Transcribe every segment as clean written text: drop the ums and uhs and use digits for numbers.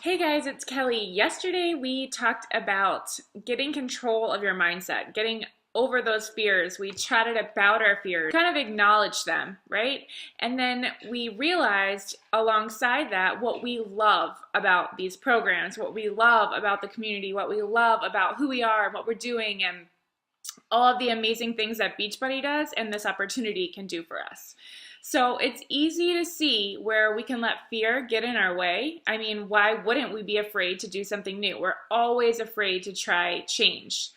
Hey guys, it's Kelly. Yesterday we talked about getting control of your mindset, getting over those fears. We chatted about our fears, kind of acknowledged them, right? And then we realized alongside that what we love about these programs, what we love about the community, what we love about who we are, what we're doing, and all of the amazing things that Beachbody does and this opportunity can do for us. So it's easy to see where we can let fear get in our way. I mean, why wouldn't we be afraid to do something new? We're always afraid to try change.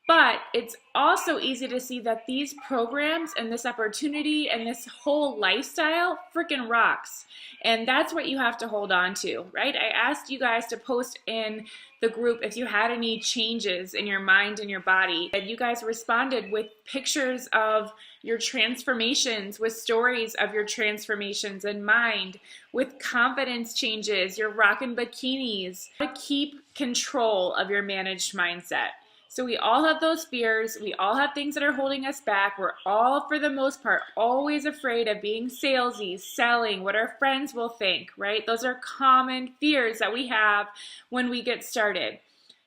But it's also easy to see that these programs and this opportunity and this whole lifestyle freaking rocks. And that's what you have to hold on to, right? I asked you guys to post in the group if you had any changes in your mind and your body. And you guys responded with pictures of your transformations, with stories of your transformations in mind, with confidence changes, your rockin' bikinis. To keep control of your managed mindset. So we all have those fears. We all have things that are holding us back. We're all, for the most part, always afraid of being salesy, selling, what our friends will think, right? Those are common fears that we have when we get started.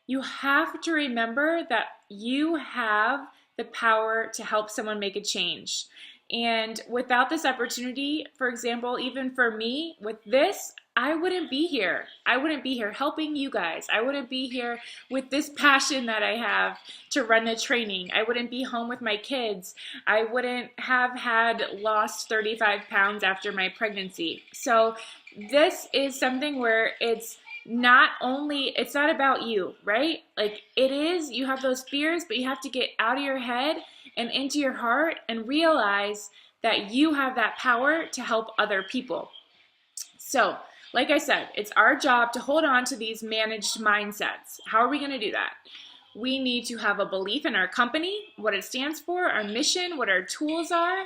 You have to remember that you have the power to help someone make a change. And without this opportunity, for example, even for me, with this, I wouldn't be here. I wouldn't be here helping you guys. I wouldn't be here with this passion that I have to run the training. I wouldn't be home with my kids. I wouldn't have had lost 35 pounds after my pregnancy. So this is something where it's not about you, right? Like it is, you have those fears, but you have to get out of your head and into your heart and realize that you have that power to help other people. So, like I said, it's our job to hold on to these managed mindsets. How are we going to do that? We need to have a belief in our company, what it stands for, our mission, what our tools are,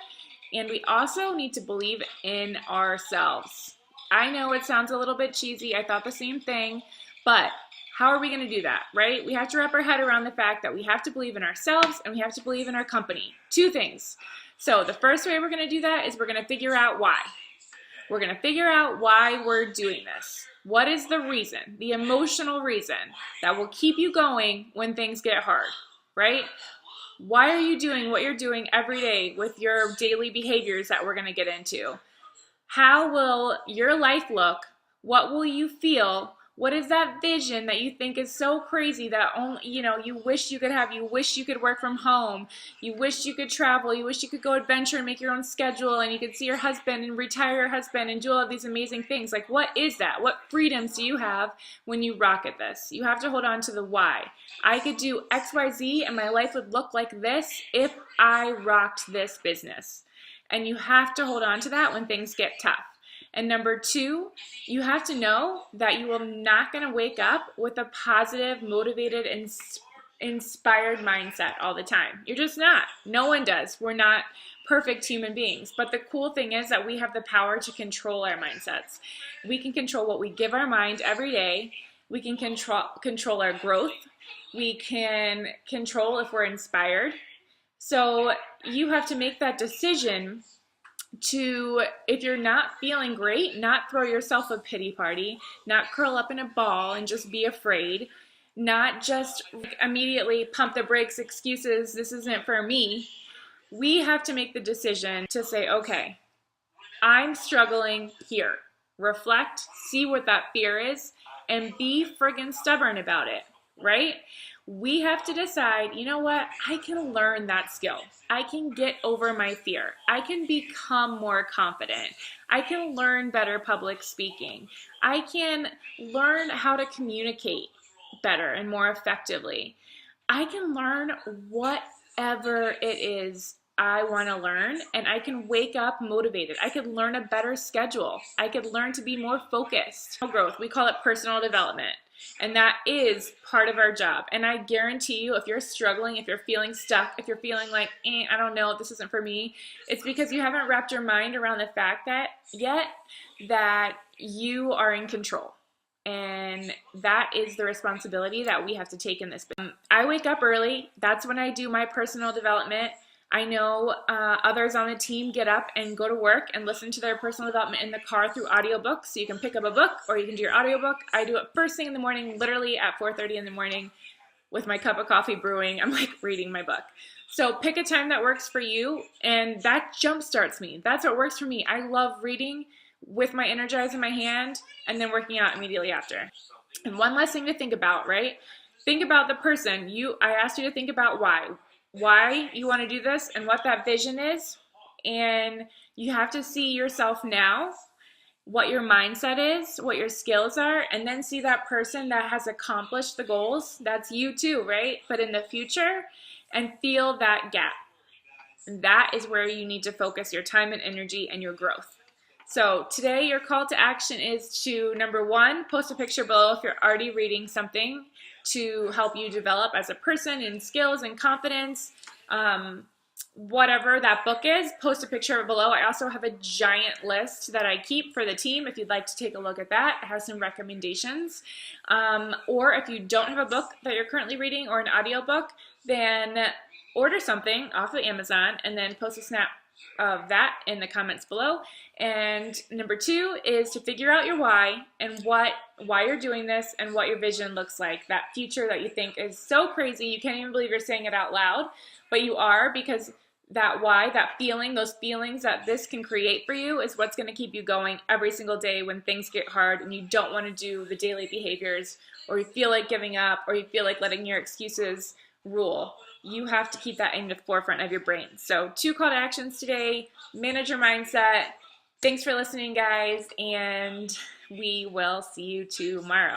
and we also need to believe in ourselves. I know it sounds a little bit cheesy. I thought the same thing, but how are we going to do that, right? We have to wrap our head around the fact that we have to believe in ourselves and we have to believe in our company. Two things. So the first way we're going to do that is we're going to figure out why. We're going to figure out why we're doing this. What is the reason, the emotional reason that will keep you going when things get hard, right? Why are you doing what you're doing every day with your daily behaviors that we're going to get into? How will your life look? What will you feel? What is that vision that you think is so crazy that only, you wish you could have? You wish you could work from home. You wish you could travel. You wish you could go adventure and make your own schedule and you could see your husband and retire your husband and do all of these amazing things. Like, what is that? What freedoms do you have when you rock at this? You have to hold on to the why. I could do X, Y, Z and my life would look like this if I rocked this business. And you have to hold on to that when things get tough. And number two, you have to know that you are not going to wake up with a positive, motivated, and inspired mindset all the time. You're just not. No one does. We're not perfect human beings. But the cool thing is that we have the power to control our mindsets. We can control what we give our mind every day. We can control our growth. We can control if we're inspired. So you have to make that decision to, if you're not feeling great, not throw yourself a pity party, not curl up in a ball and just be afraid, not just immediately pump the brakes, excuses, this isn't for me. We have to make the decision to say, okay, I'm struggling here. Reflect, see what that fear is, and be friggin' stubborn about it, right? We have to decide, you know what, I can learn that skill. I can get over my fear. I can become more confident. I can learn better public speaking. I can learn how to communicate better and more effectively. I can learn whatever it is I want to learn, and I can wake up motivated. I could learn a better schedule. I could learn to be more focused. Growth, we call it personal development. And that is part of our job. And I guarantee you, if you're struggling, if you're feeling stuck, if you're feeling like, I don't know, this isn't for me, it's because you haven't wrapped your mind around the fact that you are in control. And that is the responsibility that we have to take in this. I wake up early. That's when I do my personal development. I know others on the team get up and go to work and listen to their personal development in the car through audiobooks. So you can pick up a book or you can do your audiobook. I do it first thing in the morning, literally at 4:30 in the morning with my cup of coffee brewing. I'm like reading my book. So pick a time that works for you, and that jumpstarts me. That's what works for me. I love reading with my Energize in my hand and then working out immediately after. And one last thing to think about, right? Think about the person. I asked you to think about why you want to do this and what that vision is. And you have to see yourself now, what your mindset is, what your skills are, and then see that person that has accomplished the goals. That's you too, right? But in the future, and feel that gap. And that is where you need to focus your time and energy and your growth. So today your call to action is to, number one, post a picture below if you're already reading something to help you develop as a person in skills and confidence. Whatever that book is, post a picture below. I also have a giant list that I keep for the team if you'd like to take a look at that. It has some recommendations. Or if you don't have a book that you're currently reading or an audiobook, then order something off of Amazon and then post a snap of that in the comments below. And number two is to figure out your why and why you're doing this and what your vision looks like. That future that you think is so crazy, you can't even believe you're saying it out loud, but you are, because that why, that feeling, those feelings that this can create for you is what's going to keep you going every single day when things get hard and you don't want to do the daily behaviors, or you feel like giving up, or you feel like letting your excuses rule. You have to keep that in the forefront of your brain. So 2 call to actions today: manage your mindset. Thanks for listening, guys, and we will see you tomorrow.